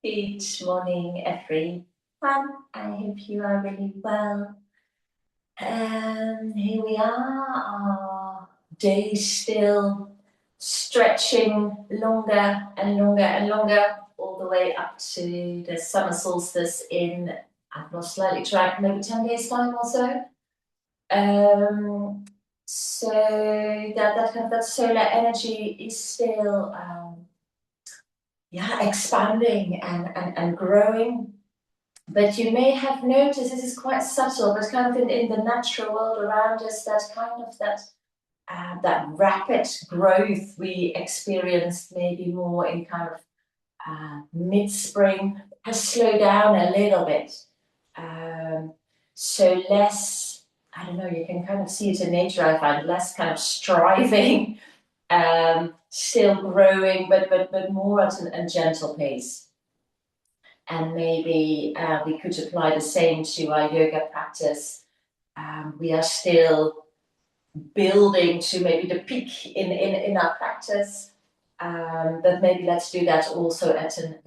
Good morning, everyone. I hope you are really well. Here we are, our day still stretching longer and longer and longer, all the way up to the summer solstice in, I've lost slightly track, maybe 10 days' time or so. So that solar energy is still expanding and growing. But you may have noticed, this is quite subtle, but kind of in the natural world around us, that kind of that rapid growth we experienced maybe more in kind of mid-spring has slowed down a little bit. So less, I don't know, you can kind of see it in nature, I find, less kind of striving, still growing, but more at a gentle pace. And maybe we could apply the same to our yoga practice. We are still building to maybe the peak in our practice, but maybe let's do that also at a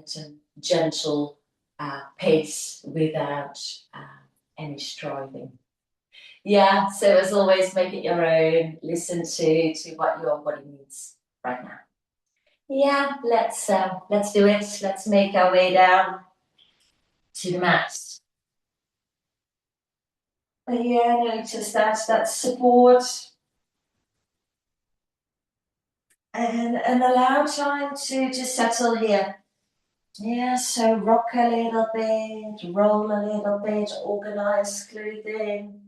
gentle pace without any striving. Yeah, so as always, make it your own. Listen to what your body needs right now. Yeah, let's do it. Let's make our way down to the mat. Yeah, notice that support and allow time to settle here. Yeah, so rock a little bit, roll a little bit, organize clothing,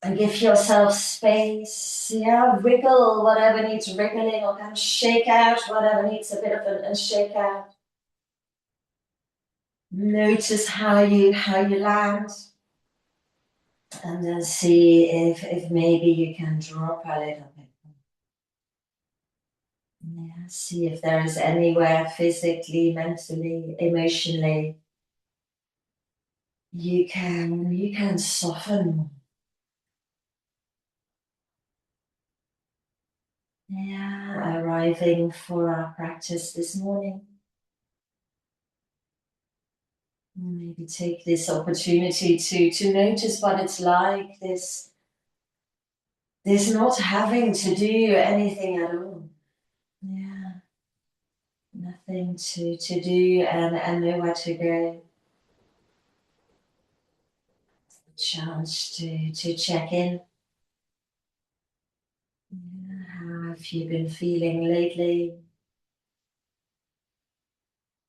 and give yourself space. Yeah, wriggle whatever needs wriggling, or kind of shake out whatever needs a bit of a shake out. Notice how you land, and then see if maybe you can drop a little bit. Yeah, see if there is anywhere physically, mentally, emotionally you can soften. Yeah, arriving for our practice this morning. Maybe take this opportunity to notice what it's like, this not having to do anything at all. Yeah, nothing to do and nowhere to go. Chance to check in. Yeah, how have you been feeling lately?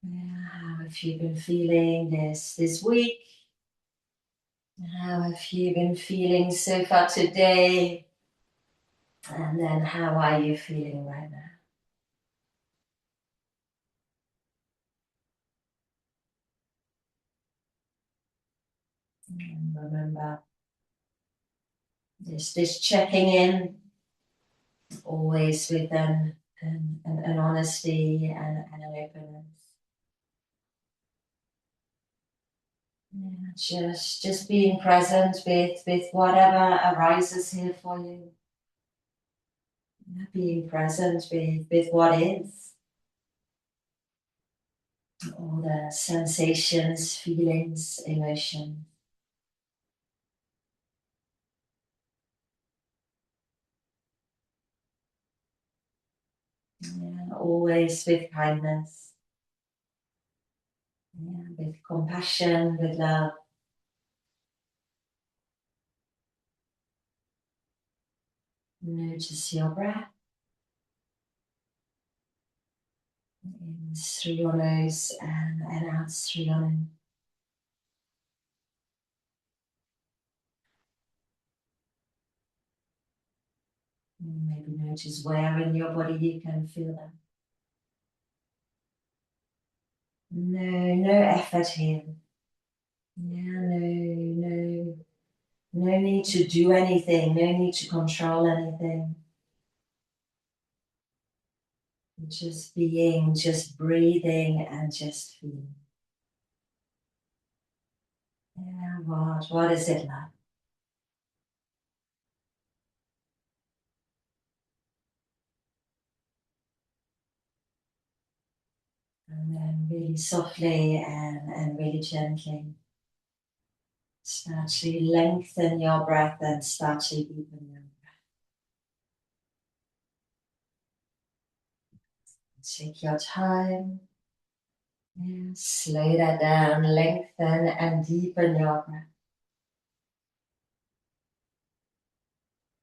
Yeah, how have you been feeling this week? How have you been feeling so far today? And then how are you feeling right now? And remember this checking in, always with an honesty and an openness. Yeah, just being present with whatever arises here for you. Yeah, being present with what is. All the sensations, feelings, emotions. Yeah, always with kindness. Yeah, with compassion, with love. Notice your breath. In through your nose and out through your nose. Maybe notice where in your body you can feel that. No effort here. Yeah, no need to do anything, no need to control anything. Just being, just breathing, and just feeling. Yeah, what is it like? And then really softly and really gently. Start to lengthen your breath and start to deepen your breath. Take your time. And slow that down, lengthen and deepen your breath.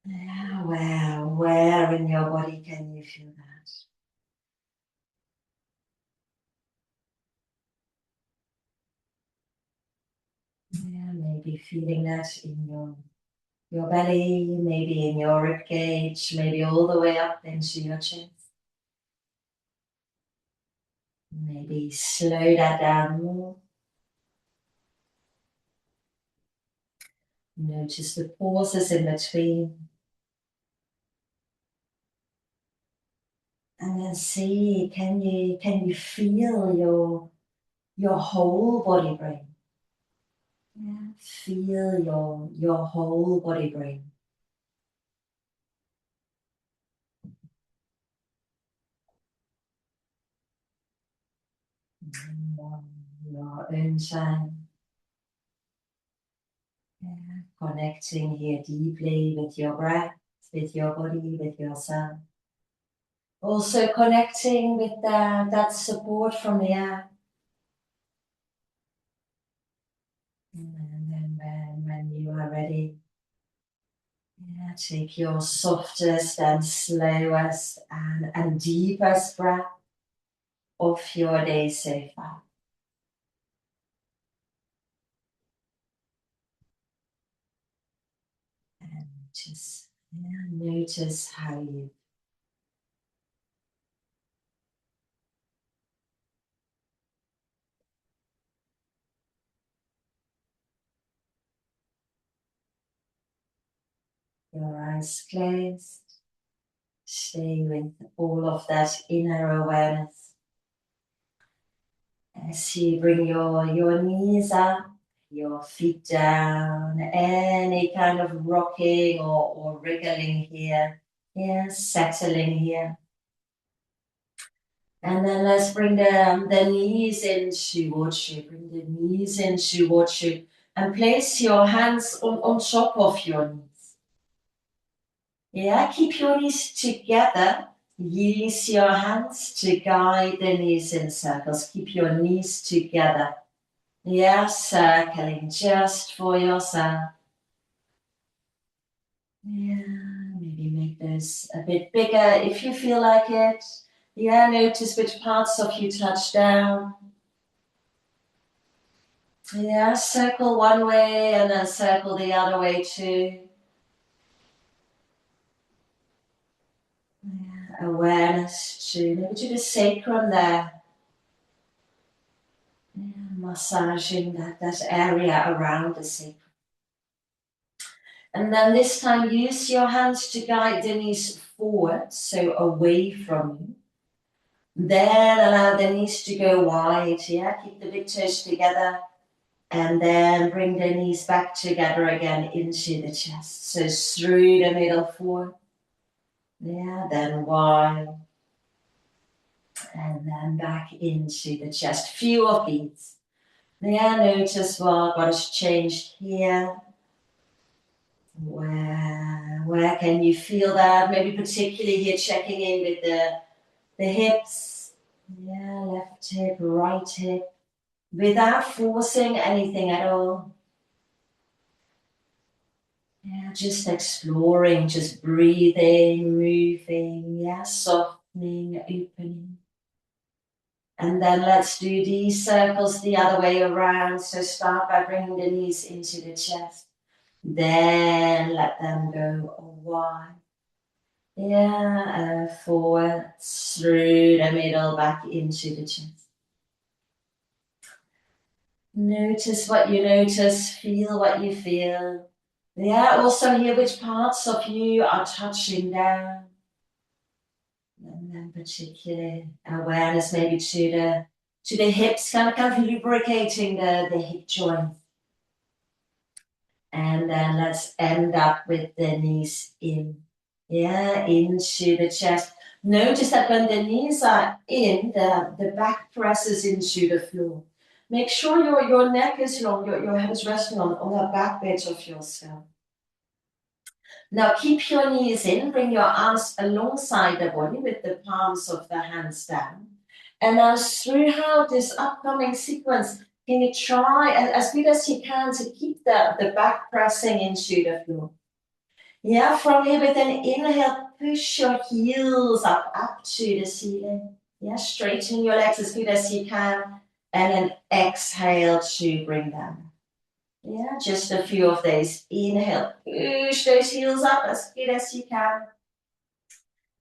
Yeah, where in your body can you feel that? Yeah, maybe feeling that in your belly, maybe in your rib cage, maybe all the way up into your chest. Maybe slow that down more. Notice the pauses in between. And then see, can you feel your whole body brain? Yeah, feel your whole body brain. Your own time. Yeah, connecting here deeply with your breath, with your body, with yourself. Also connecting with that support from the air. And then when you are ready, yeah, take your softest and slowest and deepest breath of your day so far. And just notice how your eyes closed. Stay with all of that inner awareness. As you bring your knees up, your feet down, any kind of rocking or wriggling here. Yeah, settling here. And then let's bring the knees in towards you. Bring the knees in towards you. And place your hands on top of your knees. Yeah, keep your knees together. Use your hands to guide the knees in circles. Keep your knees together. Yeah, circling just for yourself. Yeah, maybe make those a bit bigger if you feel like it. Yeah, notice which parts of you touch down. Yeah, circle one way and then circle the other way too. Yeah, awareness maybe to the sacrum there. Yeah, massaging that area around the sacrum. And then this time use your hands to guide the knees forward, so away from you. Then allow the knees to go wide, yeah? Keep the big toes together. And then bring the knees back together again into the chest. So through the middle forward. Yeah, then wide. And then back into the chest. Few of these. Yeah, notice what has changed here. Where can you feel that? Maybe particularly here checking in with the hips. Yeah, left hip, right hip. Without forcing anything at all. Yeah, just exploring, just breathing, moving, yeah, softening, opening. And then let's do these circles the other way around. So start by bringing the knees into the chest. Then let them go wide. Yeah, forward, through the middle, back into the chest. Notice what you notice, feel what you feel. Yeah, also hear which parts of you are touching down. And then particular awareness maybe to the hips, kind of lubricating the hip joint. And then let's end up with the knees in. Yeah, into the chest. Notice that when the knees are in, the back presses into the floor. Make sure your neck is long, your head is resting on the back edge of yourself. Now keep your knees in, bring your arms alongside the body with the palms of the hands down. And now throughout this upcoming sequence, can you try as good as you can to keep the back pressing into the floor? Yeah, from here with an inhale, push your heels up to the ceiling. Yeah, straighten your legs as good as you can. And then exhale to bring them. Yeah, just a few of these. Inhale, push those heels up as good as you can.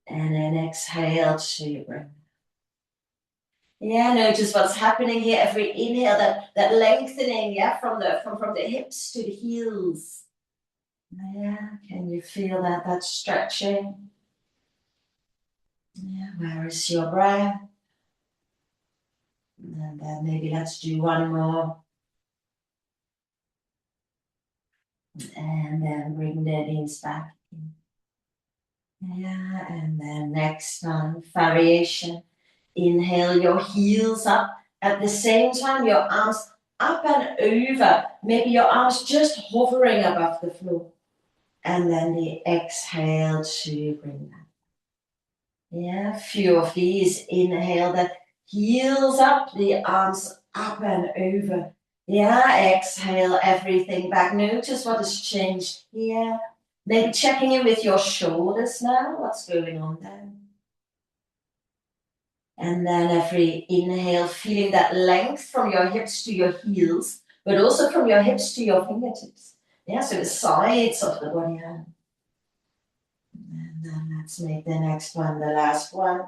And then exhale to bring. Yeah, notice what's happening here. Every inhale, that lengthening, yeah, from the hips to the heels. Yeah, can you feel that stretching? Yeah, where is your breath? And then maybe let's do one more. And then bring the knees back in. Yeah, and then next time, variation. Inhale your heels up. At the same time, your arms up and over. Maybe your arms just hovering above the floor. And then the exhale to bring them. Yeah, a few of these. Inhale the heels up, the arms up and over. Yeah, exhale everything back. Notice what has changed here. Maybe checking in with your shoulders now. What's going on there? And then every inhale, feeling that length from your hips to your heels, but also from your hips to your fingertips. Yeah, so the sides of the body. And then let's make the next one the last one.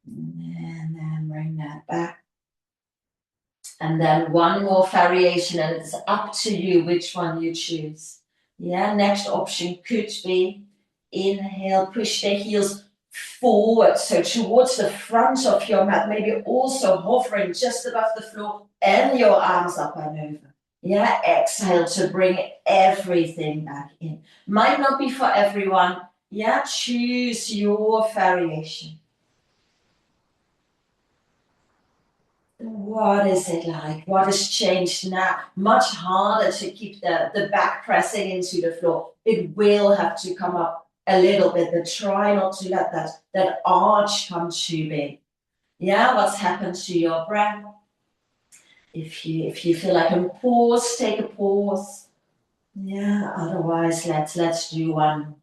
And then bring that back. And then one more variation, and it's up to you which one you choose. Yeah, next option could be inhale, push the heels forward, so towards the front of your mat, maybe also hovering just above the floor and your arms up and over. Yeah, exhale to bring everything back in. Might not be for everyone. Yeah, choose your variation. What is it like? What has changed now? Much harder to keep the back pressing into the floor. It will have to come up a little bit, but try not to let that arch come too big. Yeah, what's happened to your breath? If you feel like a pause, take a pause. Yeah, otherwise let's do one.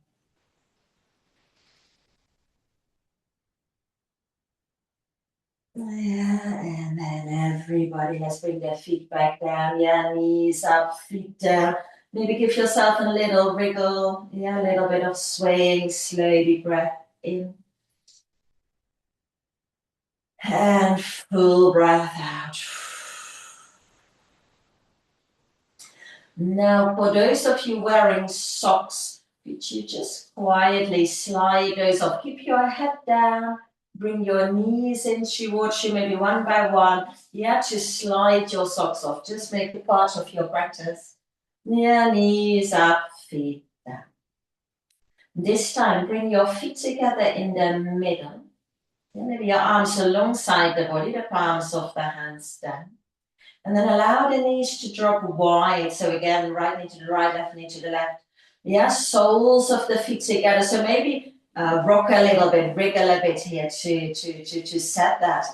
Yeah, and then everybody, let's bring their feet back down. Yeah, knees up, feet down. Maybe give yourself a little wriggle. Yeah, a little bit of swaying, slowly breath in. And full breath out. Now, for those of you wearing socks, could you just quietly slide those off? Keep your head down. Bring your knees in towards you, maybe one by one. Yeah, to slide your socks off. Just make it part of your practice. Yeah, knees up, feet down. This time, bring your feet together in the middle. Yeah, maybe your arms alongside the body, the palms of the hands down. And then allow the knees to drop wide. So again, right knee to the right, left knee to the left. Yeah, soles of the feet together. So maybe rock a little bit, wriggle a bit here to set that.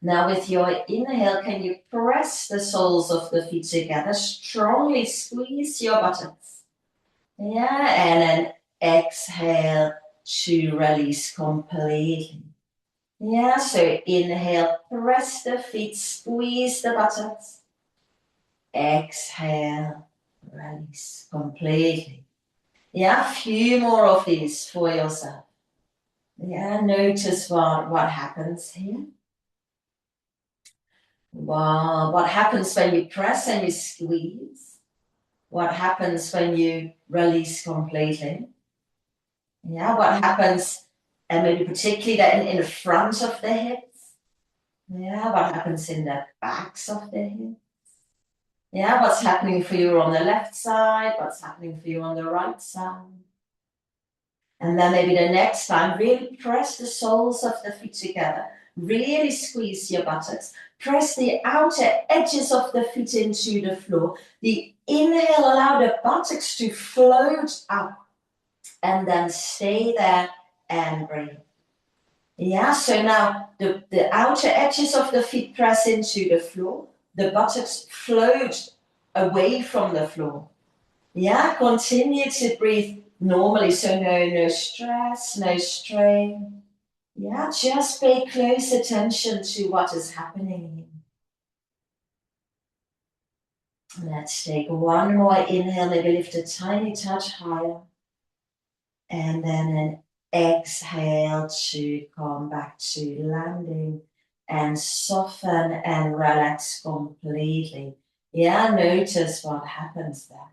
Now with your inhale, can you press the soles of the feet together? Strongly squeeze your buttocks. Yeah, and then exhale to release completely. Yeah, so inhale, press the feet, squeeze the buttocks. Exhale, release completely. Yeah, a few more of these for yourself. Yeah, notice what happens here. Wow, what happens when you press and you squeeze? What happens when you release completely? Yeah, what happens, and maybe particularly that in the front of the hips? Yeah, what happens in the backs of the hips? Yeah, what's happening for you on the left side? What's happening for you on the right side? And then maybe the next time, really press the soles of the feet together. Really squeeze your buttocks. Press the outer edges of the feet into the floor. The inhale, allow the buttocks to float up. And then stay there and breathe. Yeah, so now the outer edges of the feet press into the floor. The buttocks float away from the floor. Yeah, continue to breathe normally, so no stress, no strain. Yeah, just pay close attention to what is happening. Let's take one more inhale, maybe lift a tiny touch higher. And then an exhale to come back to landing and soften and relax completely. Yeah, notice what happens there.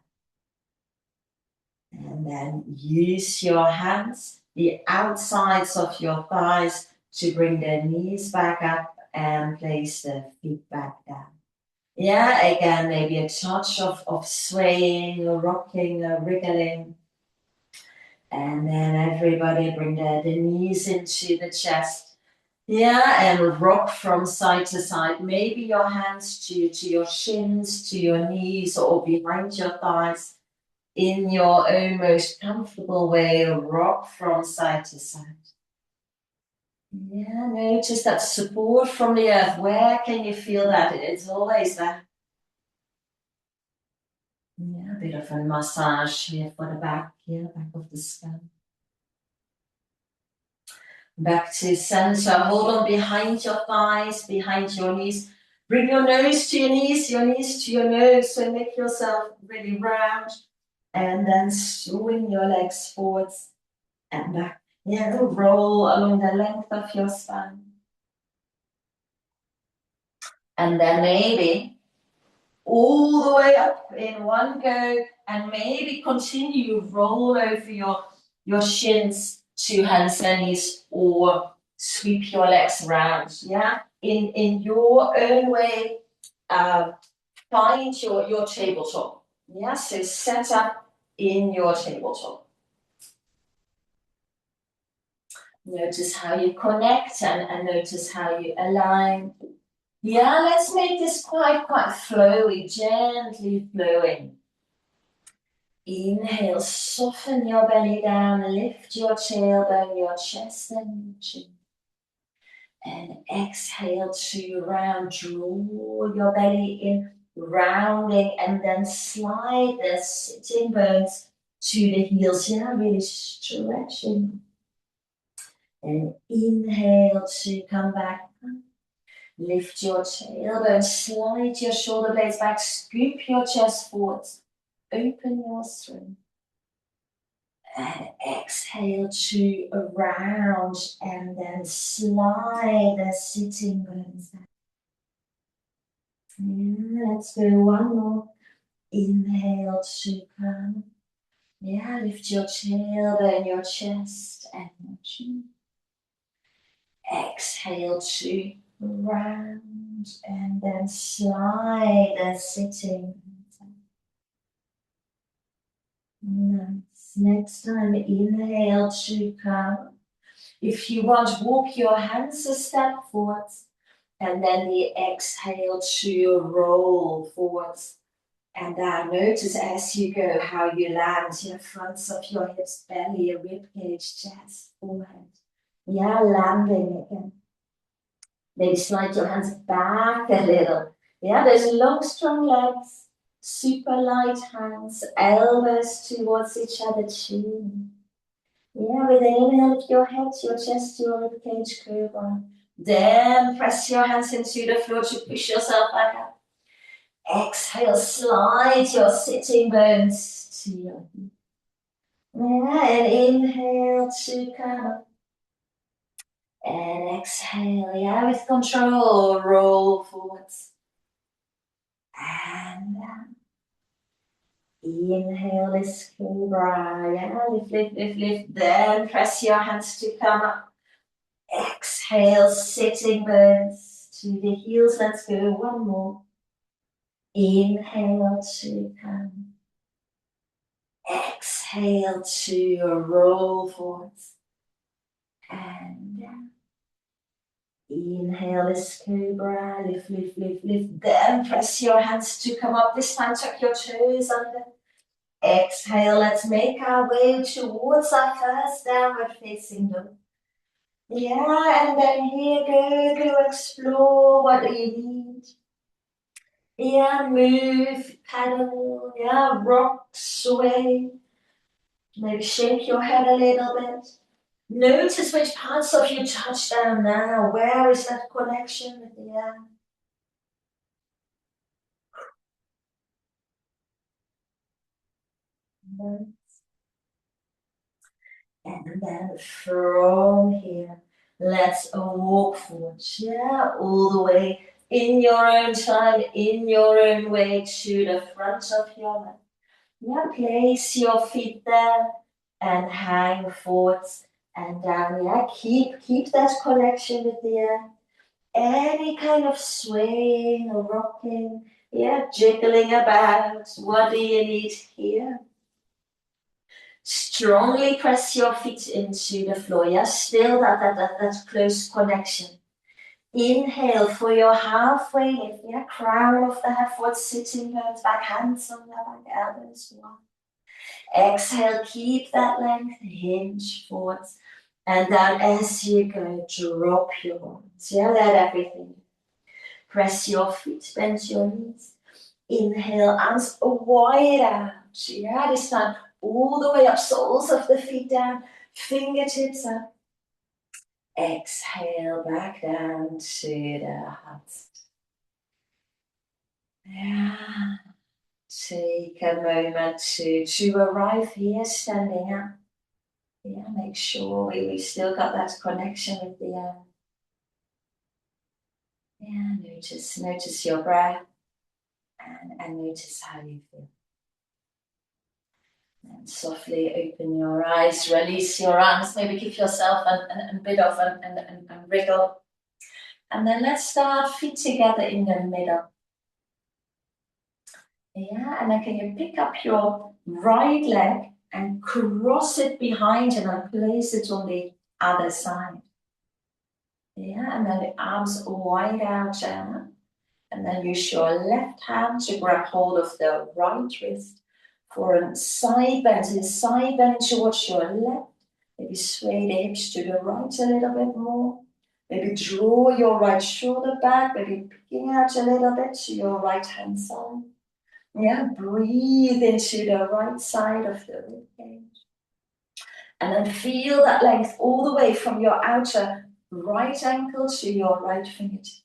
And then use your hands, the outsides of your thighs, to bring the knees back up and place the feet back down. Yeah, again, maybe a touch of swaying, or rocking, or wriggling. And then everybody bring the knees into the chest. Yeah, and rock from side to side. Maybe your hands to your shins, to your knees, or behind your thighs. In your own most comfortable way, rock from side to side. Yeah, notice that support from the earth. Where can you feel that? It's always there. Yeah, a bit of a massage here for the back, back of the skull. Back to center. Hold on behind your thighs, behind your knees. Bring your nose to your knees to your nose. So make yourself really round. And then swing your legs forwards and back. Yeah, roll along the length of your spine. And then maybe all the way up in one go, and maybe continue roll over your shins to hands and knees, or sweep your legs around. Yeah, in your own way, find your tabletop. Yeah, so set up in your tabletop. Notice how you connect and notice how you align. Yeah, let's make this quite flowy, gently flowing. Inhale, soften your belly down, lift your tailbone, your chest and your chin. And exhale to round, draw your belly in, rounding, and then slide the sitting bones to the heels. Yeah, really stretching. And inhale to come back. Lift your tailbone, slide your shoulder blades back, scoop your chest forwards, open your string. And exhale to around, and then slide the sitting bones back. Let's go one more. Inhale to come. Yeah, lift your tailbone, your chest, and your chin. Exhale to round, and then slide the sitting. Nice. Next time, inhale to come. If you want, walk your hands a step forwards, and then the exhale to roll forwards. And notice as you go how you land, your fronts of your hips, belly, ribcage, chest, forehead. Yeah, landing again. Maybe slide your hands back a little. Yeah, those long, strong legs, super light hands, elbows towards each other, chin. Yeah, with an inhale, lift your head, your chest, your ribcage, curve on. Then press your hands into the floor to push yourself back up. Exhale, slide your sitting bones to your feet. Yeah, and inhale to come up. And exhale, yeah, with control, roll forwards. And inhale is cobra, yeah, lift. Then press your hands to come up. Exhale, sitting bones to the heels. Let's go one more. Inhale to come. Exhale. exhale to roll forwards. And down. Inhale this cobra, lift, lift, lift, lift. Then press your hands to come up. This time tuck your toes under. Exhale, let's make our way towards our first downward facing dog. Yeah, and then here, go explore what do you need. Yeah, move, paddle, yeah, rock, sway. Maybe shake your head a little bit. Notice which parts of you touch down now. Where is that connection with the air? And then from here, let's walk forward, yeah, all the way in your own time, in your own way to the front of your mat. Yeah, place your feet there and hang forwards and down. Yeah, keep that connection with the air. Any kind of swaying or rocking, yeah, jiggling about. What do you need here? Strongly press your feet into the floor. Yeah, still that close connection. Inhale for your halfway lift. Yeah, crown of the head forward, sitting bones back, hands on the back, elbows wide. Exhale, keep that length, hinge forwards. And then as you go, drop your arms. Yeah, let everything. Press your feet, bend your knees. Inhale, arms wide out. Yeah, this time all the way up, soles of the feet down, fingertips up. Exhale, back down to the heart. Yeah. Take a moment to arrive here, standing up. Yeah, make sure we still got that connection with the air. Yeah, notice your breath and notice how you feel. And softly open your eyes, release your arms, maybe give yourself a bit of a wriggle. And then let's start feet together in the middle. Yeah, and then can you pick up your right leg and cross it behind and then place it on the other side. Yeah, and then the arms wide out down. And then use your left hand to grab hold of the right wrist for a side bend. So side bend towards your left. Maybe sway the hips to the right a little bit more. Maybe draw your right shoulder back, maybe picking out a little bit to your right hand side. Yeah, breathe into the right side of the ribcage. And then feel that length all the way from your outer right ankle to your right fingertip.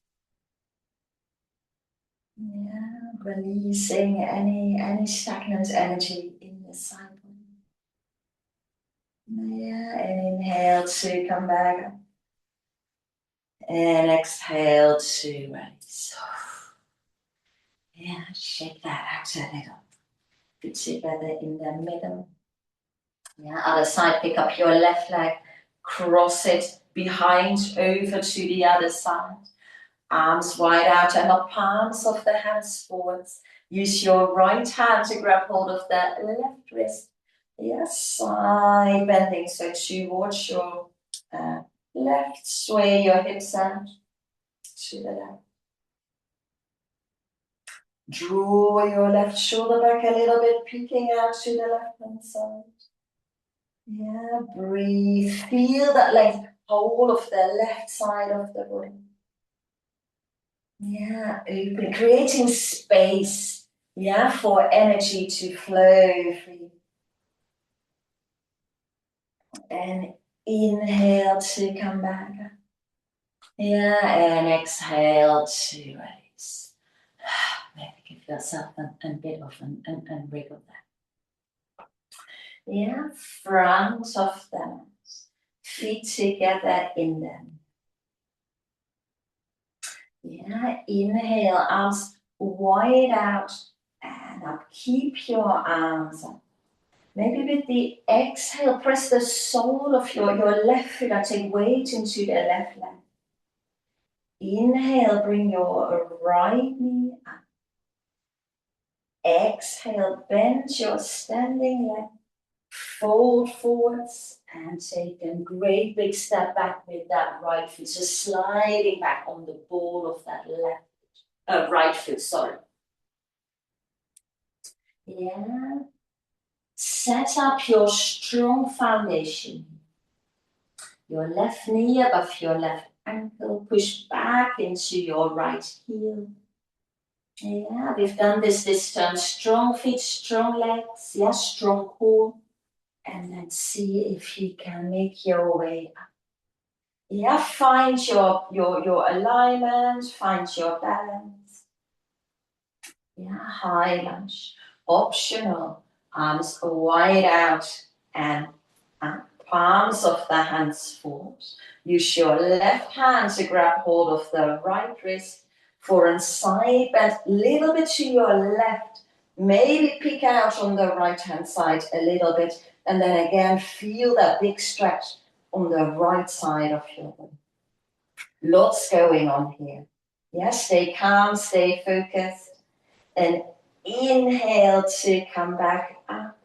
Yeah, releasing any stagnant energy in the side body. Yeah, and inhale to come back up. And exhale to release. Yeah, shake that out a little. Feet together in the middle. Yeah, other side, pick up your left leg, cross it behind over to the other side. Arms wide out and the palms of the hands forwards. Use your right hand to grab hold of the left wrist. Yes, side bending. So towards your left, sway your hips out to the left. Draw your left shoulder back a little bit, peeking out to the left hand side. Yeah, breathe. Feel that length, whole of the left side of the body. Yeah, open, creating space, yeah, for energy to flow free. And inhale to come back. Yeah, and exhale to release. Maybe give yourself a bit of an wriggle there. Yeah, front of the mat, feet together in them. Yeah, inhale, arms wide out and up. Keep your arms up. Maybe with the exhale, press the sole of your left foot and take weight into the left leg. Inhale, bring your right knee up. Exhale, bend your standing leg. Fold forwards and take a great big step back with that right foot. So sliding back on the ball of that right foot, sorry. Yeah. Set up your strong foundation. Your left knee above your left ankle. Push back into your right heel. Yeah, we've done this term. Strong feet, strong legs. Yeah, strong core. And then see if you can make your way up. Yeah, find your alignment, find your balance. Yeah, high lunge. Optional. Arms wide out and up. Palms of the hands forward. Use your left hand to grab hold of the right wrist for a side bend, little bit to your left. Maybe peek out on the right hand side a little bit, and then again feel that big stretch on the right side of your body. Lots going on here. Yeah, stay calm, stay focused. And inhale to come back up.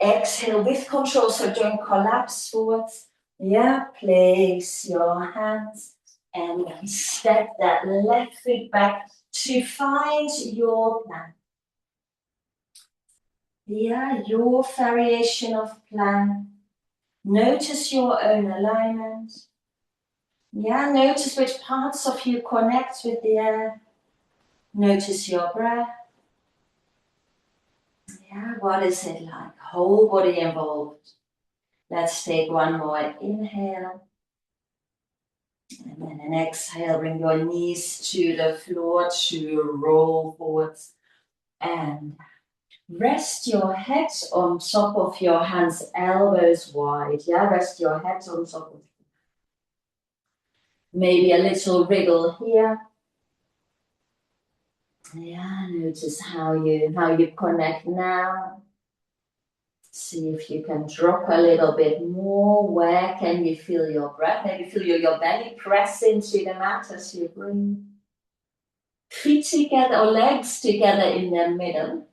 Exhale with control, so don't collapse forwards. Yeah, place your hands and then step that left foot back to find your plank. Yeah, your variation of plank. Notice your own alignment. Yeah, notice which parts of you connect with the air. Notice your breath. Yeah, what is it like? Whole body involved. Let's take one more inhale. And then an exhale, bring your knees to the floor to roll forwards. And rest your head on top of your hands, elbows wide. Yeah, rest your head on top of. Maybe a little wriggle here. Yeah, notice how you connect now. See if you can drop a little bit more. Where can you feel your breath? Maybe feel your belly press into the mat as you breathe. Feet together or legs together in the middle.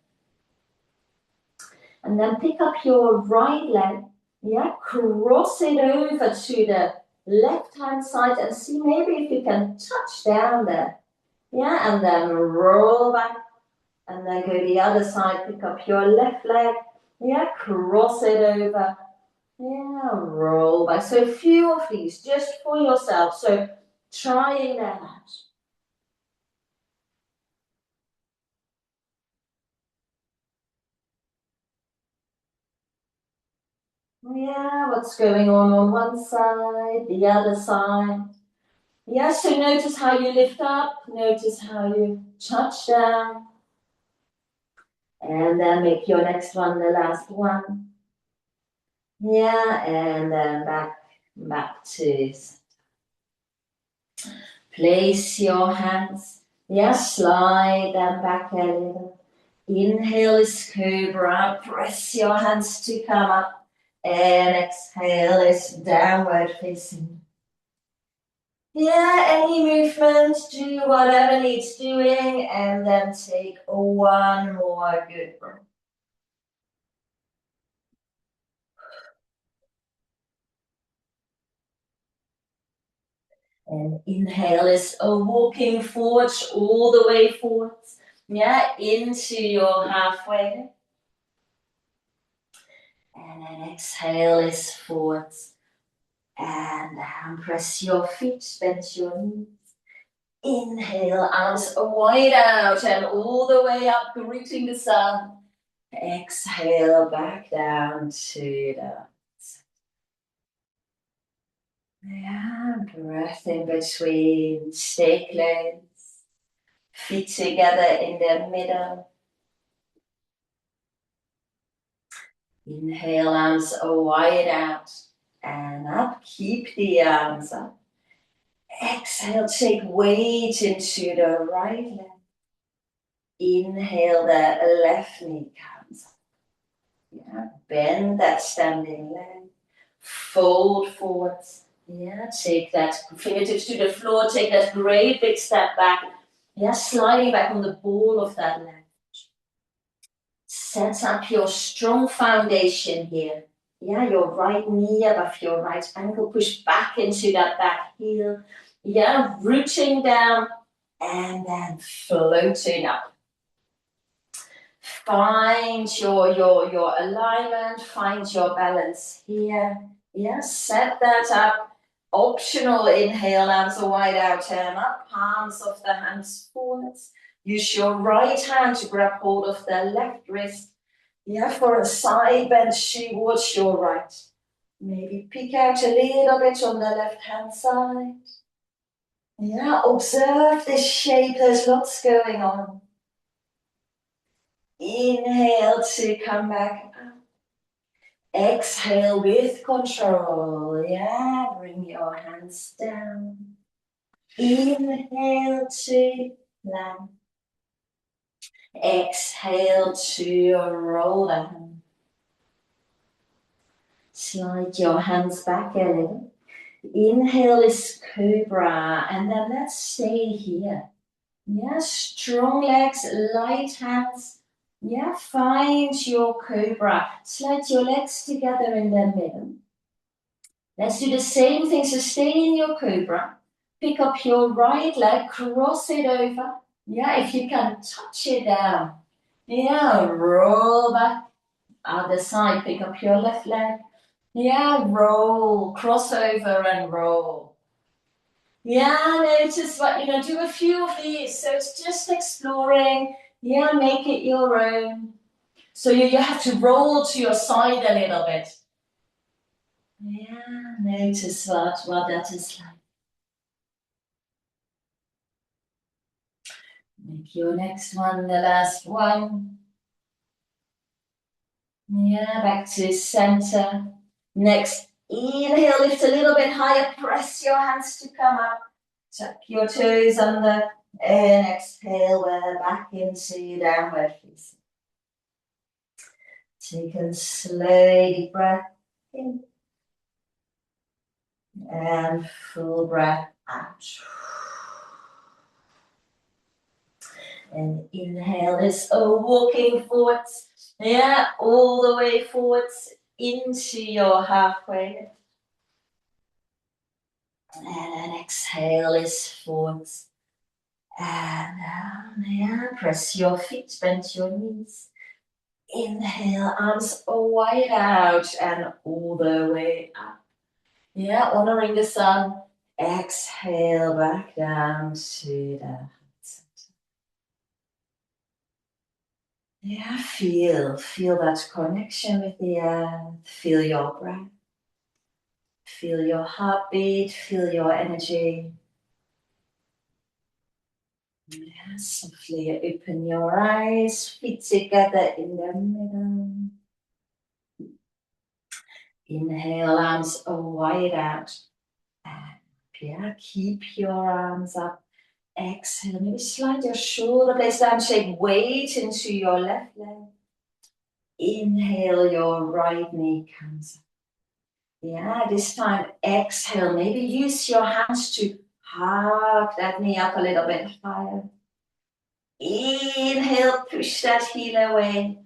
And then pick up your right leg. Yeah, cross it over to the left hand side and see maybe if you can touch down there. Yeah, and then roll back. And then go the other side, pick up your left leg. Yeah, cross it over. Yeah, roll back. So a few of these just for yourself. So trying that out. Yeah, what's going on one side, the other side. Yeah, so notice how you lift up, notice how you touch down. And then make your next one the last one. Yeah, and then back to. Place your hands, yeah, slide them back a little. Inhale is cobra, press your hands to come up. And exhale is downward facing. Yeah, any movement, do whatever needs doing, and then take one more good breath. And inhale is walking forwards, all the way forwards. Yeah, into your halfway. And then exhale is forwards. And press your feet, bend your knees. Inhale, arms wide out and all the way up, greeting the sun. Exhale, back down to the. Yeah, breath in between, stay close. Feet together in the middle. Inhale, arms wide out and up. Keep the arms up. Exhale, take weight into the right leg. Inhale, the left knee comes up. Yeah, bend that standing leg. Fold forwards. Yeah, take that fingertips to the floor. Take that great big step back. Yeah, sliding back on the ball of that leg. Set up your strong foundation here. Yeah, your right knee above your right ankle. Push back into that back heel. Yeah, rooting down and then floating up. Find your alignment, find your balance here. Yeah, set that up. Optional inhale, arms are wide out, turn up, palms of the hands forwards. Use your right hand to grab hold of the left wrist. Yeah, for a side bend towards your right. Maybe peek out a little bit on the left hand side. Yeah, observe this shape, there's lots going on. Inhale to come back up. Exhale with control. Yeah, bring your hands down. Inhale to land. Exhale to roll down. Slide your hands back a little. Inhale is cobra, and then let's stay here. Yeah, strong legs, light hands. Yeah, find your cobra. Slide your legs together in the middle. Let's do the same thing. So stay in your cobra. Pick up your right leg, cross it over. Yeah, if you can touch it down. Yeah, roll back. Other side, pick up your left leg. Yeah, roll, cross over and roll. Yeah, notice what, do a few of these. So it's just exploring. Yeah, make it your own. So you have to roll to your side a little bit. Yeah, notice what that is like. Make your next one the last one. Yeah, back to center. Next, inhale, lift a little bit higher, press your hands to come up. Tuck your toes under, and exhale, we're back into downward facing. Take a slow deep breath in. And full breath out. And inhale is walking forwards. Yeah, all the way forwards into your halfway. And then exhale is forwards. And down. Yeah, press your feet, bend your knees. Inhale, arms wide out and all the way up. Yeah, honoring the sun. Exhale back down to the heart center. Yeah, feel that connection with the earth. Feel your breath. Feel your heartbeat. Feel your energy. Yeah, softly open your eyes. Feet together in the middle. Inhale, arms wide out. And yeah, keep your arms up. Exhale, maybe slide your shoulder blades down, shake weight into your left leg. Inhale, your right knee comes up. Yeah, this time exhale, maybe use your hands to hug that knee up a little bit higher. Inhale, push that heel away.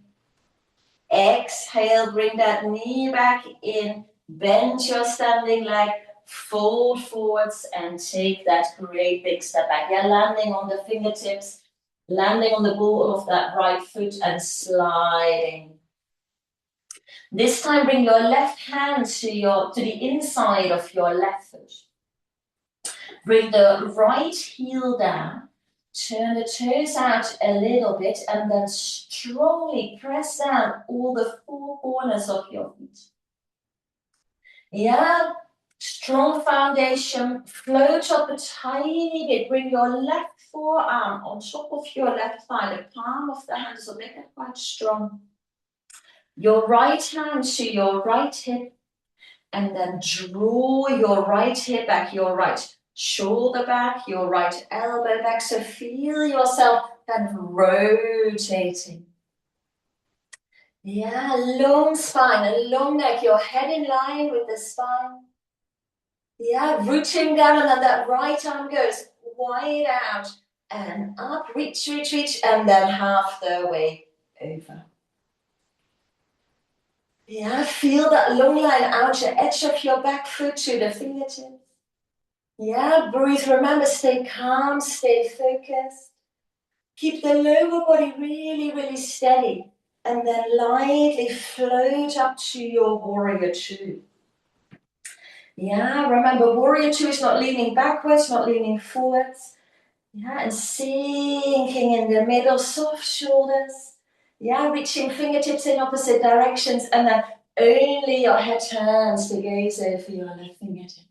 Exhale, bring that knee back in. Bend your standing leg, fold forwards and take that great big step back. Yeah, landing on the fingertips, landing on the ball of that right foot and sliding. This time bring your left hand to the inside of your left foot. Bring the right heel down. Turn the toes out a little bit and then strongly press down all the four corners of your feet. Yeah, strong foundation. Float up a tiny bit. Bring your left forearm on top of your left thigh, the palm of the hand, so make it quite strong. Your right hand to your right hip and then draw your right hip back, your right shoulder back, your right elbow back. So feel yourself kind of rotating. Yeah, long spine, a long neck, your head in line with the spine. Yeah, rooting down and then that right arm goes wide out and up, reach, and then half the way over. Yeah, feel that long line out the edge of your back foot to the fingertips. Yeah, breathe. Remember, stay calm, stay focused. Keep the lower body really, really steady. And then lightly float up to your warrior two. Yeah, remember, warrior two is not leaning backwards, not leaning forwards. Yeah, and sinking in the middle, soft shoulders. Yeah, reaching fingertips in opposite directions, and then only your head turns to gaze over your left fingertip.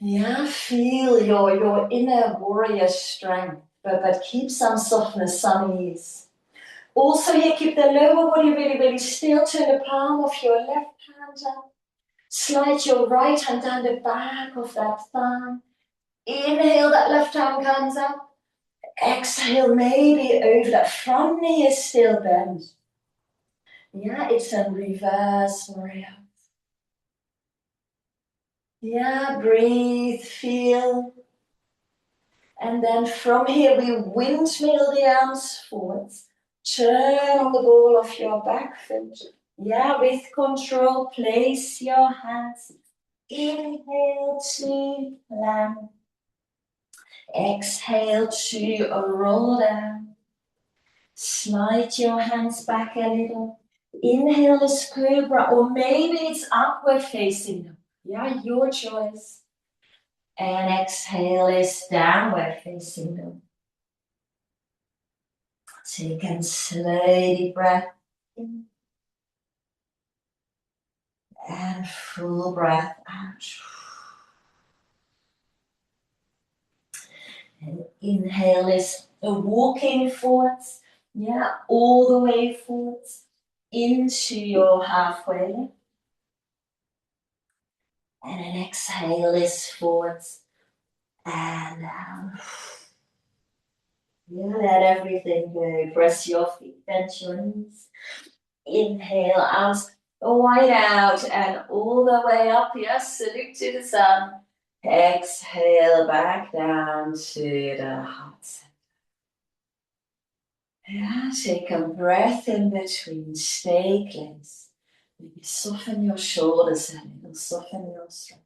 Yeah, feel your inner warrior strength, but keep some softness, some ease. Also here, keep the lower body really, really still. Turn the palm of your left hand up. Slide your right hand down the back of that thigh. Inhale, that left arm comes up. Exhale, maybe over that front knee is still bent. Yeah, it's a reverse warrior. Yeah, breathe, feel. And then from here, we windmill the arms forwards. Turn on the ball of your back foot. Yeah, with control, place your hands. Inhale to land. Exhale to roll down. Slide your hands back a little. Inhale is cobra, or maybe it's upward facing dog. Yeah, your choice. And exhale is downward facing dog. Take a slowly breath in and full breath out. And inhale is walking forwards. Yeah, all the way forwards into your halfway. And an exhale is forwards and down. Yeah, let everything go. Press your feet, bend your knees. Inhale, arms wide out and all the way up. Yes, salute to the sun. Exhale back down to the heart center. Yeah, take a breath in between. Stay close. Maybe soften your shoulders a little. Soften your throat.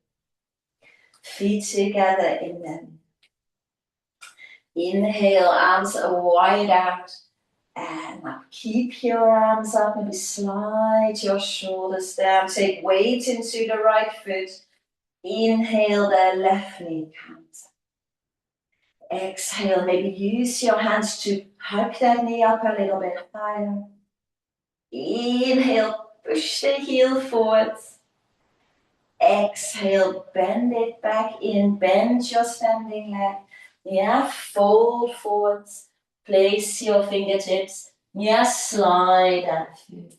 Feet together in them. Inhale, arms are wide out. And now keep your arms up, maybe slide your shoulders down. Take weight into the right foot. Inhale, the left knee comes up. Exhale, maybe use your hands to hug that knee up a little bit higher. Inhale, push the heel forwards. Exhale, bend it back in, bend your standing leg. Yeah, fold forwards. Place your fingertips. Yeah, slide that foot.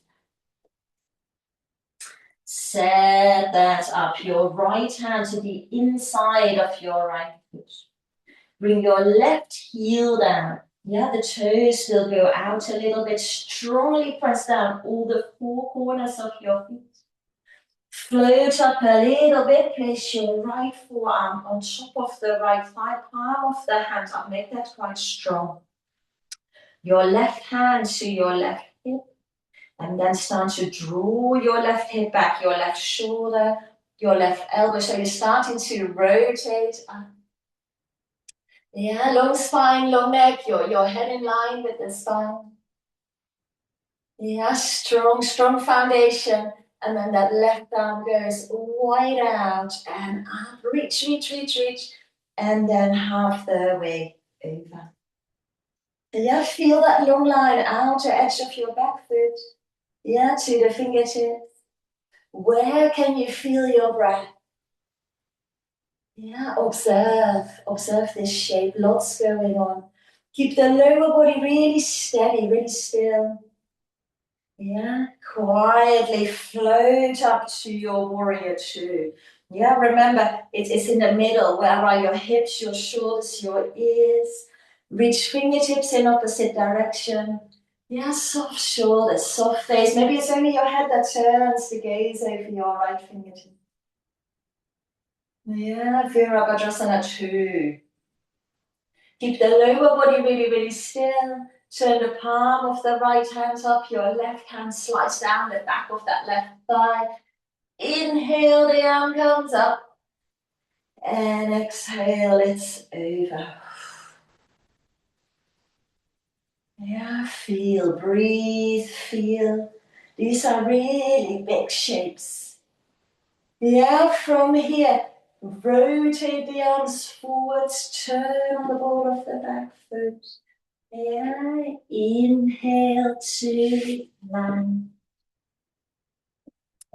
Set that up. Your right hand to the inside of your right foot. Bring your left heel down. Yeah, the toes will go out a little bit. Strongly press down all the four corners of your feet. Float up a little bit. Place your right forearm on top of the right thigh, palm of the hand up. Make that quite strong. Your left hand to your left hip. And then start to draw your left hip back, your left shoulder, your left elbow. So you're starting to rotate up. Yeah, long spine, long neck, your head in line with the spine. Yeah, strong foundation. And then that left arm goes wide out and up. Reach. And then half the way over. Yeah, feel that long line out the edge of your back foot. Yeah, to the fingertips. Where can you feel your breath? Yeah, observe this shape, lots going on. Keep the lower body really steady, really still. Yeah, quietly float up to your warrior two. Yeah, remember, it's in the middle. Where are your hips, your shoulders, your ears? Reach fingertips in opposite direction. Yeah, soft shoulders, soft face. Maybe it's only your head that turns to gaze over your right fingertip. Yeah, Virabhadrasana 2. Keep the lower body really, really still. Turn the palm of the right hand up, your left hand slides down the back of that left thigh. Inhale, the arm comes up. And exhale, it's over. Yeah, feel, breathe, feel. These are really big shapes. Yeah, from here, rotate the arms forwards, turn on the ball of the back foot. Yeah, inhale to land.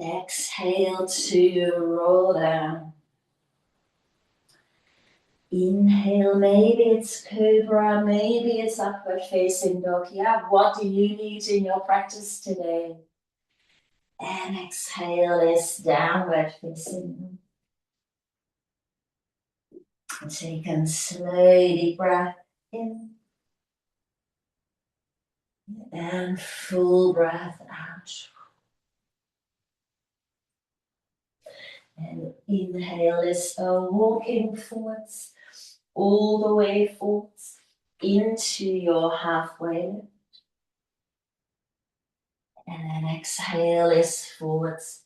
Exhale to roll down. Inhale, maybe it's cobra, maybe it's upward facing dog. Yeah, what do you need in your practice today? And exhale is downward facing. Take a slowly breath in and full breath out. And inhale is walking forwards, all the way forwards into your halfway lift. And then exhale is forwards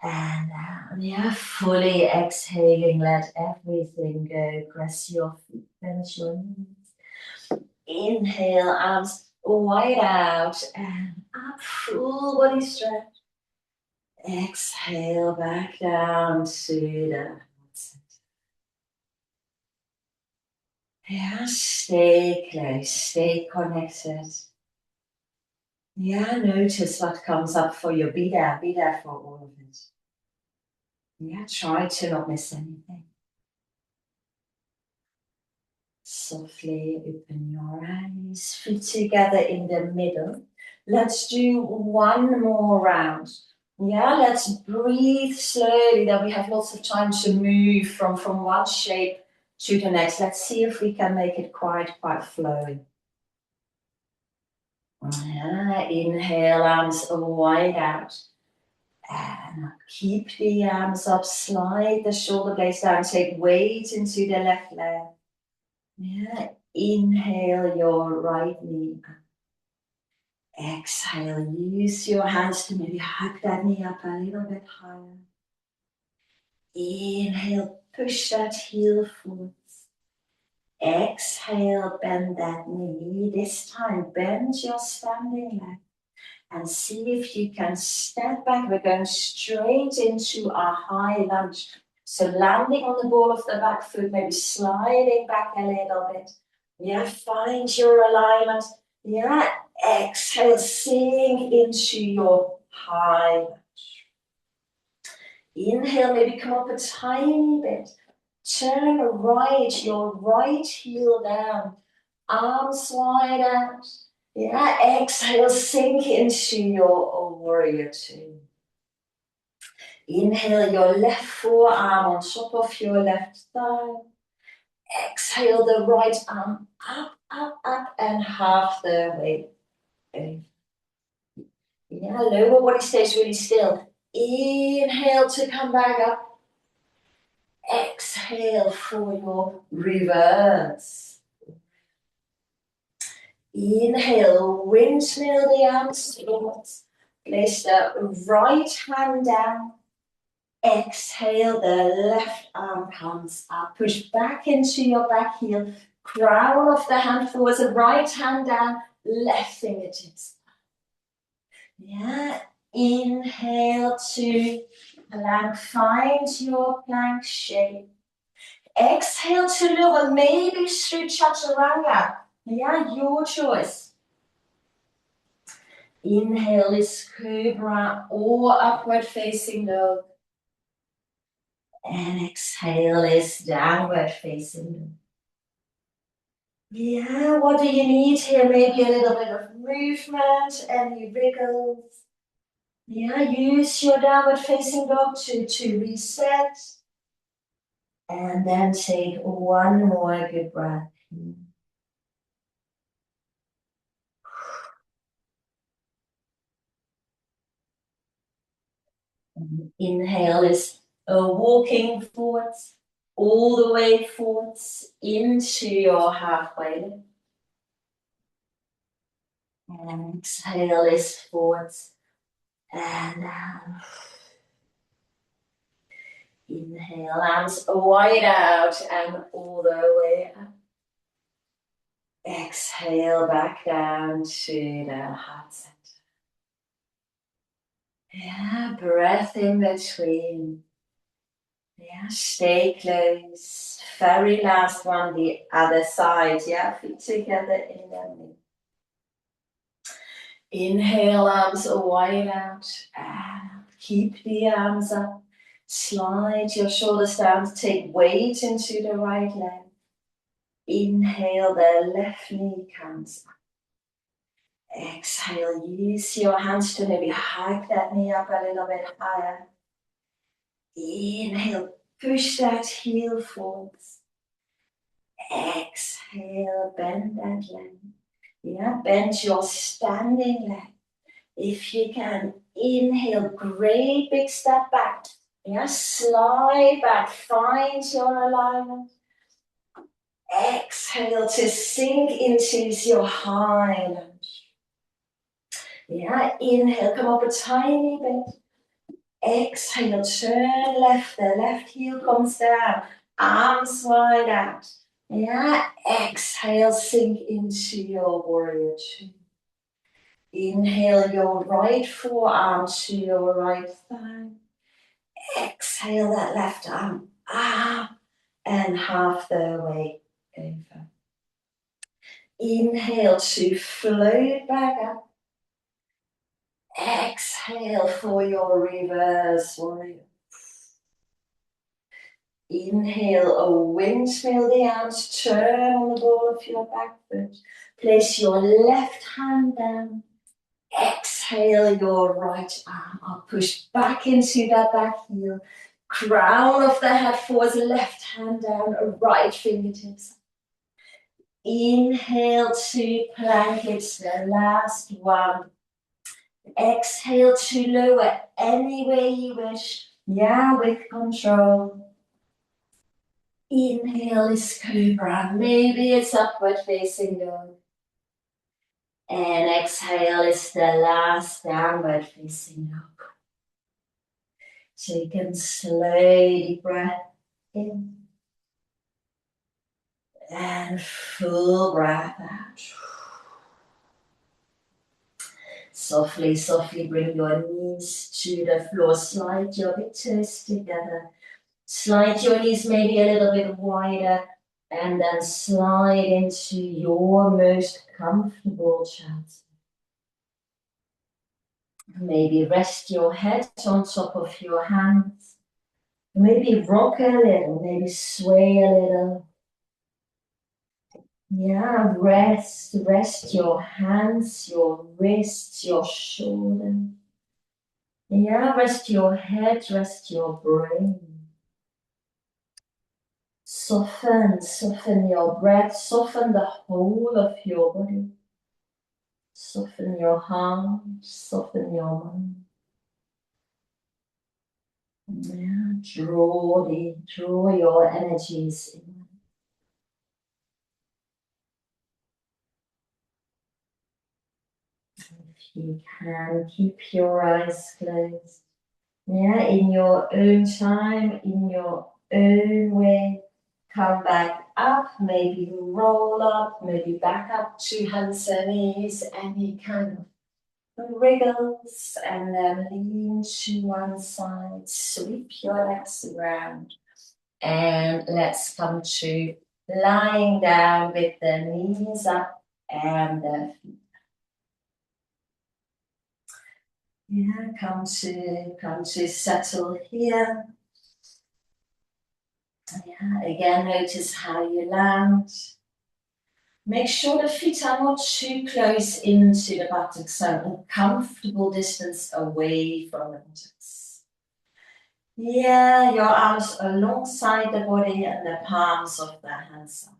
and down. Yeah, fully exhaling, let everything go. Press your feet, bend your knees. Inhale, arms wide out and up, full body stretch. Exhale, back down to the yeah, stay close, stay connected. Yeah, notice what comes up for you. Be there for all of it. Yeah, try to not miss anything. Softly open your eyes, feet together in the middle. Let's do one more round. Yeah, let's breathe slowly, that we have lots of time to move from one shape to the next. Let's see if we can make it quite flowy. Yeah, inhale, arms wide out. And keep the arms up, slide the shoulder blades down, take weight into the left leg. Yeah, inhale your right knee. Exhale, use your hands to maybe hug that knee up a little bit higher. Inhale, push that heel forwards. Exhale, bend that knee. This time, bend your standing leg. And see if you can step back. We're going straight into our high lunge. So landing on the ball of the back foot, maybe sliding back a little bit. Yeah, find your alignment. Yeah, exhale, sink into your high lunge. Inhale, maybe come up a tiny bit. Turn right, your right heel down. Arms wide out. Yeah, exhale, sink into your warrior two. Inhale your left forearm on top of your left thigh. Exhale the right arm up, and half the way over. Yeah, lower body stays really still. Inhale to come back up. Exhale for your reverse. Inhale, windmill the arms forwards. Place the right hand down. Exhale, the left arm comes up. Push back into your back heel. Crown of the hand forwards, the right hand down, left fingertips. Yeah, inhale to plank. Find your plank shape. Exhale to lower, maybe through chaturanga. Yeah, your choice. Inhale is cobra or upward facing dog. And exhale is downward facing dog. Yeah, what do you need here? Maybe a little bit of movement, any wriggles. Yeah, use your downward facing dog to reset. And then take one more good breath. Inhale is walking forwards, all the way forwards into your halfway lift. And exhale, lift forwards and down. Inhale, arms wide out and all the way up. Exhale, back down to the heart center. Yeah, breath in between. Yeah, stay close. Very last one, the other side. Yeah, feet together in the middle. Inhale, arms wide out. And keep the arms up. Slide your shoulders down to take weight into the right leg. Inhale, the left knee comes up. Exhale, use your hands to maybe hike that knee up a little bit higher. Inhale, push that heel forwards. Exhale, bend that leg. Yeah, bend your standing leg. If you can, inhale, great big step back. Yeah, slide back, find your alignment. Exhale to sink into your high lunge. Yeah, inhale, come up a tiny bit. Exhale, turn left, the left heel comes down, arms wide out. Yeah, exhale, sink into your warrior two. Inhale your right forearm to your right thigh. Exhale that left arm up and half the way over. Inhale to float back up. Exhale for your reverse warrior. Inhale, a windmill the arms, turn on the ball of your back foot. Place your left hand down. Exhale your right arm up, push back into that back heel. Crown of the head forwards, left hand down, right fingertips. Inhale to plank, it's the last one. Exhale to lower any way you wish. Yeah, with control. Inhale is cobra, maybe it's upward facing dog. And exhale is the last downward facing dog. Take a slowly breath in and full breath out. Softly, softly bring your knees to the floor. Slide your big toes together. Slide your knees maybe a little bit wider and then slide into your most comfortable chest. Maybe rest your head on top of your hands. Maybe rock a little, maybe sway a little. Yeah, rest your hands, your wrists, your shoulder. Yeah, rest your head, rest your brain. Soften your breath, soften the whole of your body. Soften your heart, soften your mind. Yeah, draw your energies in. If you can, keep your eyes closed. Yeah, in your own time, in your own way. Come back up, maybe roll up, maybe back up to hands and knees, any kind of wriggles, and then lean to one side, sweep your legs around. And let's come to lying down with the knees up and the feet. Yeah, come to settle here. Yeah, again, notice how you land. Make sure the feet are not too close into the buttocks, so a comfortable distance away from the buttocks. Yeah, your arms alongside the body and the palms of the hands up.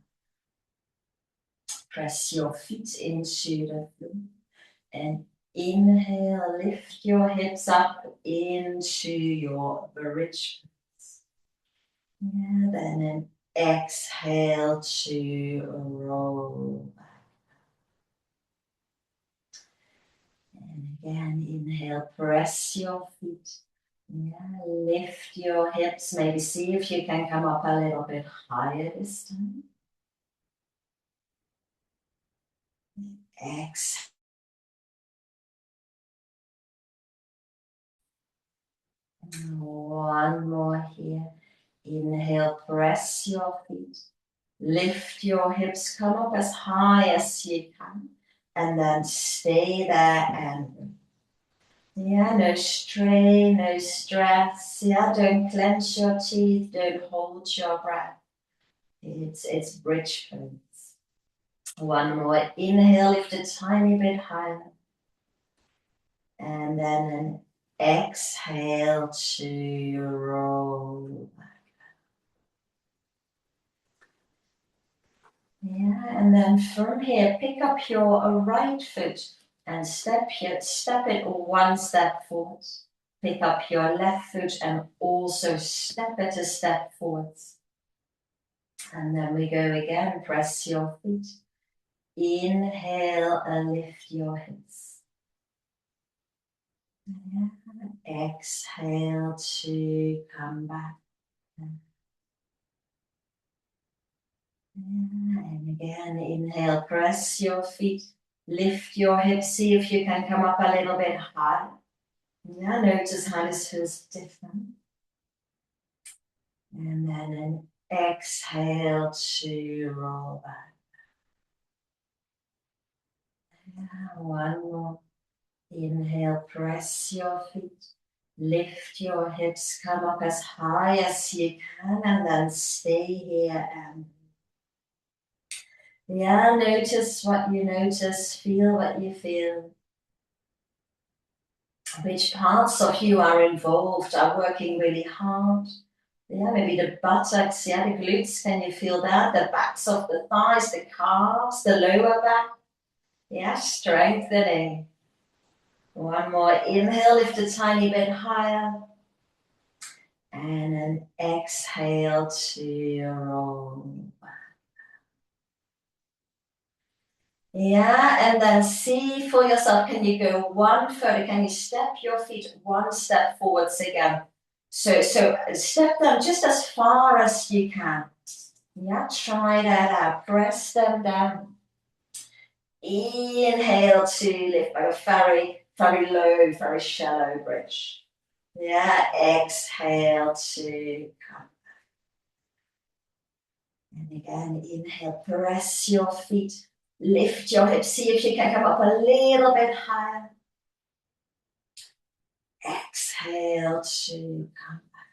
Press your feet into the floor and inhale, lift your hips up into your bridge. Yeah, then exhale to roll back. Again, inhale, press your feet. Yeah, lift your hips. Maybe see if you can come up a little bit higher this time. Exhale. One more here. Inhale, press your feet. Lift your hips, come up as high as you can. And then stay there and yeah, no strain, no stress. Yeah, don't clench your teeth, don't hold your breath. It's bridge pose. One more. Inhale, lift a tiny bit higher. And then an exhale to roll. Yeah, and then from here, pick up your right foot and step it one step forward. Pick up your left foot and also step it a step forwards. And then we go again, press your feet. Inhale and lift your hips. Yeah. Exhale to come back. And again, inhale, press your feet, lift your hips, see if you can come up a little bit high. Yeah, notice how this feels different. And then an exhale to roll back. Yeah, one more. Inhale, press your feet, lift your hips, come up as high as you can, and then stay here and yeah, notice what you notice, feel what you feel. Which parts of you are involved, are working really hard. Yeah, maybe the buttocks, yeah, the glutes, can you feel that? The backs of the thighs, the calves, the lower back. Yeah, strengthening. One more inhale, lift a tiny bit higher. And an exhale to roll. Yeah, and then see for yourself, can you go one further? Can you step your feet one step forwards again? So step them just as far as you can. Yeah, try that out. Press them down. Inhale to lift by a very low, very shallow bridge. Yeah, exhale to come. And again, inhale, press your feet. Lift your hips. See if you can come up a little bit higher. Exhale to come back.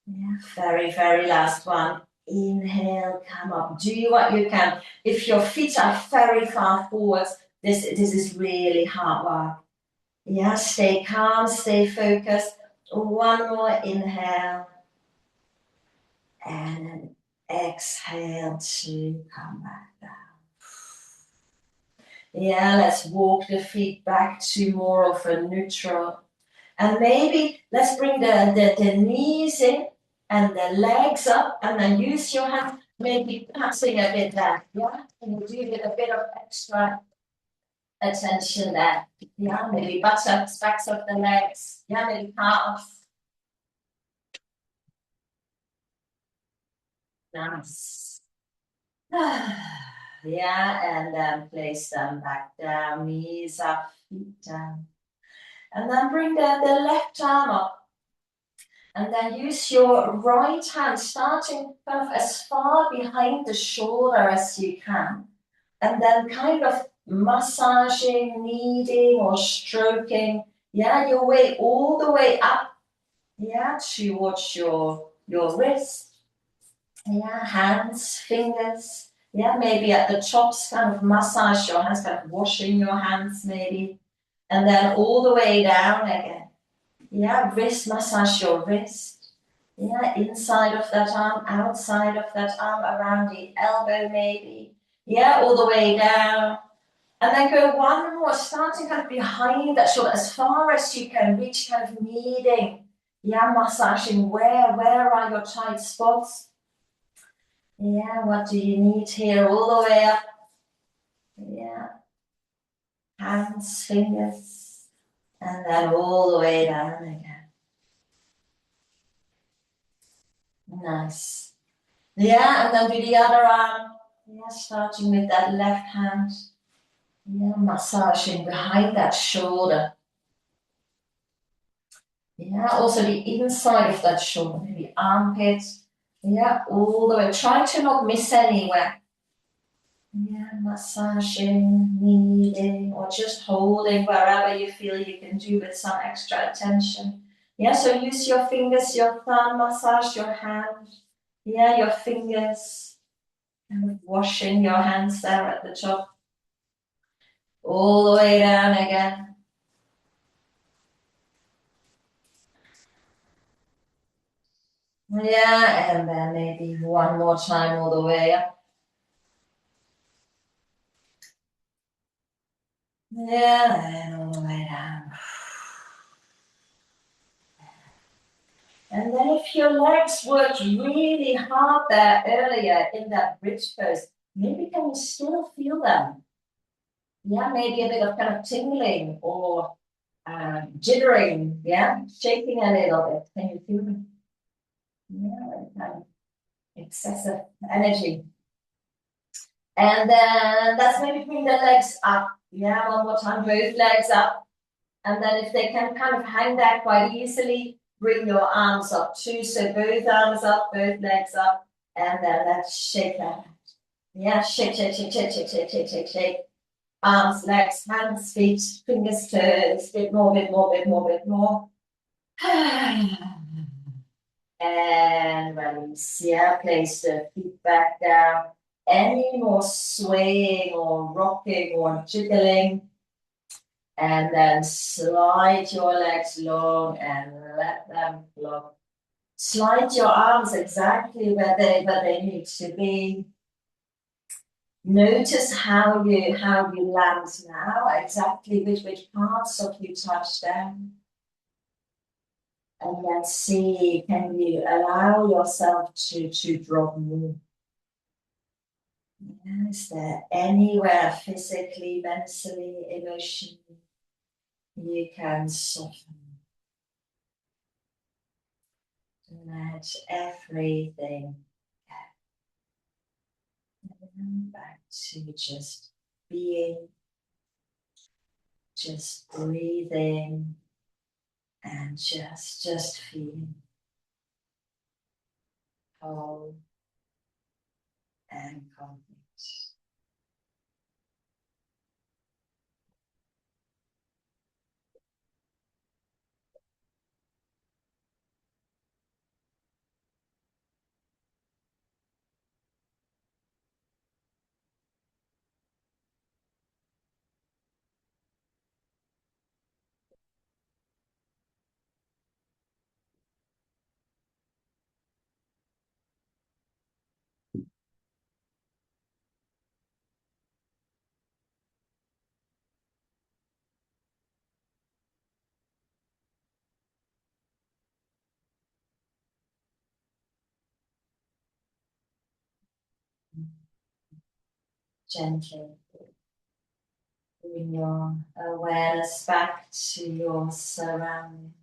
Yeah, very last one. Inhale, come up. Do what you can. If your feet are very far forwards, this is really hard work. Yeah, stay calm, stay focused. One more inhale. And an exhale to come back down. Yeah, let's walk the feet back to more of a neutral. And maybe let's bring the knees in and the legs up and then use your hand, maybe passing a bit there. Yeah, and you do get a bit of extra attention there. Yeah, maybe buttocks, backs of the legs. Yeah, maybe calves. Nice. Yeah, and then place them back down, knees up, feet down. And then bring the left arm up. And then use your right hand, starting kind of as far behind the shoulder as you can. And then kind of massaging, kneading or stroking. Yeah, your way all the way up. Yeah, towards your wrist. Yeah, hands, fingers. Yeah, maybe at the tops, kind of massage your hands, kind of washing your hands maybe. And then all the way down again. Yeah, wrist, massage your wrist. Yeah, inside of that arm, outside of that arm, around the elbow maybe. Yeah, all the way down. And then go one more, starting kind of behind that shoulder, as far as you can reach, kind of kneading. Yeah, massaging where are your tight spots? Yeah, what do you need here? All the way up. Yeah. hands, fingers, and then all the way down again. Nice. Yeah, and then do the other arm. Yeah, starting with that left hand. Yeah, massaging behind that shoulder. Yeah, also the inside of that shoulder, maybe armpit. Yeah, all the way. Try to not miss anywhere. Yeah, massaging, kneading, or just holding wherever you feel you can do with some extra attention. Yeah, so use your fingers, your thumb, massage your hand. Yeah, your fingers, kind of washing your hands there at the top. All the way down again. Yeah, and then maybe one more time all the way up. Yeah, and all the way down. And then if your legs worked really hard there earlier in that bridge pose, maybe can you still feel them? Yeah, maybe a bit of kind of tingling or jittering, yeah, shaking a little bit. Can you feel them? Yeah, kind of excessive energy. And then let's maybe bring the legs up. Yeah, one more time, both legs up. And then if they can kind of hang there quite easily, bring your arms up too. So both arms up, both legs up. And then let's shake that. Yeah, shake, shake, shake, shake, shake, shake, shake, shake, shake. Arms, legs, hands, feet, fingers, toes. Bit more, bit more, bit more, bit more. And release. Yeah, place the feet back down. Any more swaying or rocking or jiggling. And then slide your legs long and let them flow. Slide your arms exactly where they need to be. Notice how you land now, exactly which parts of you touch down. And then see, can you allow yourself to drop more? Is there anywhere physically, mentally, emotionally you can soften? Let everything back to just being, just breathing, and just feeling whole and complete. Gently bring your awareness back to your surroundings.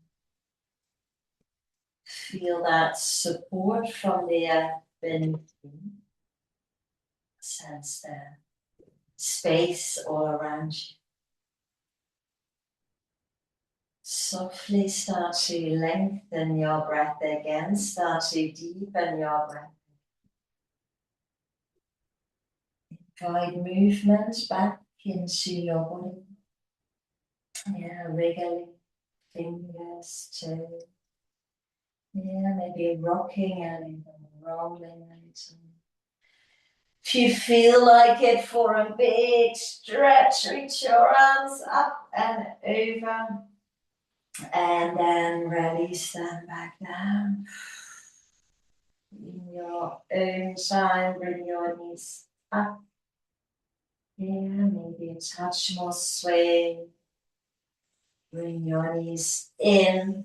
Feel that support from the earth beneath you. Sense the space all around you. Softly start to lengthen your breath again. Start to deepen your breath. Guide movement back into your body. Yeah, wriggling fingers, toes. Yeah, maybe rocking and rolling a little. If you feel like it, for a big stretch, reach your arms up and over. And then release them back down. In your own time, bring your knees up. Yeah, maybe a touch more sway. Bring your knees in.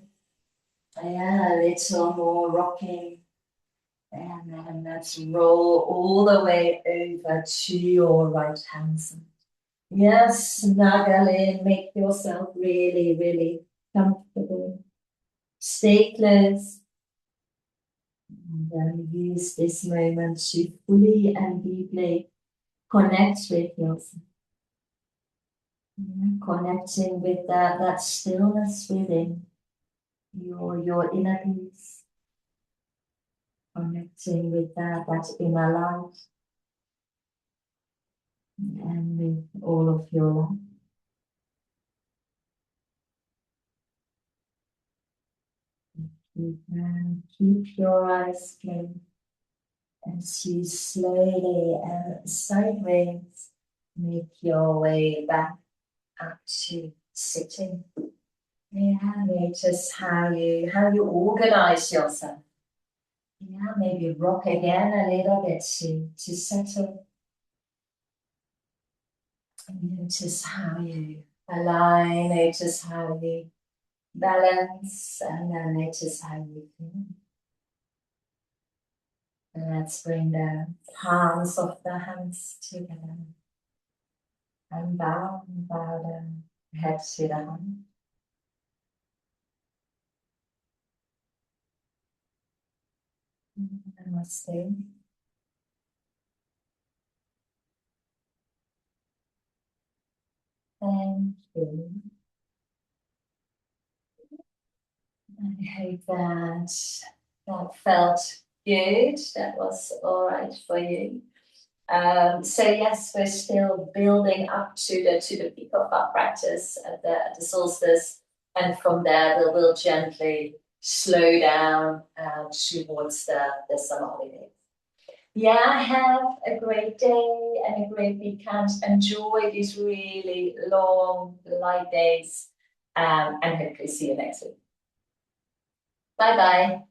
Yeah, a little more rocking. And then let's roll all the way over to your right hand side. Yes, snuggle in, make yourself really, really comfortable. Stay close. And then use this moment to fully and deeply connect with yourself. Connecting with that stillness within your inner peace. Connecting with that inner light and with all of your life. Keep your eyes closed as you slowly and sideways make your way back up to sitting. Yeah, notice how you organize yourself. Yeah, maybe rock again a little bit to settle. Notice how you align, notice how you balance, and then notice how you feel. Let's bring the palms of the hands together and bow the head to the hand. Namaste. Thank you. I hope that felt good. That was all right for you. So yes, we're still building up to the peak of our practice at the solstice, and from there we'll gently slow down towards the summer holidays. Yeah, have a great day and a great weekend. Enjoy these really long, light days, and hopefully see you next week. Bye bye.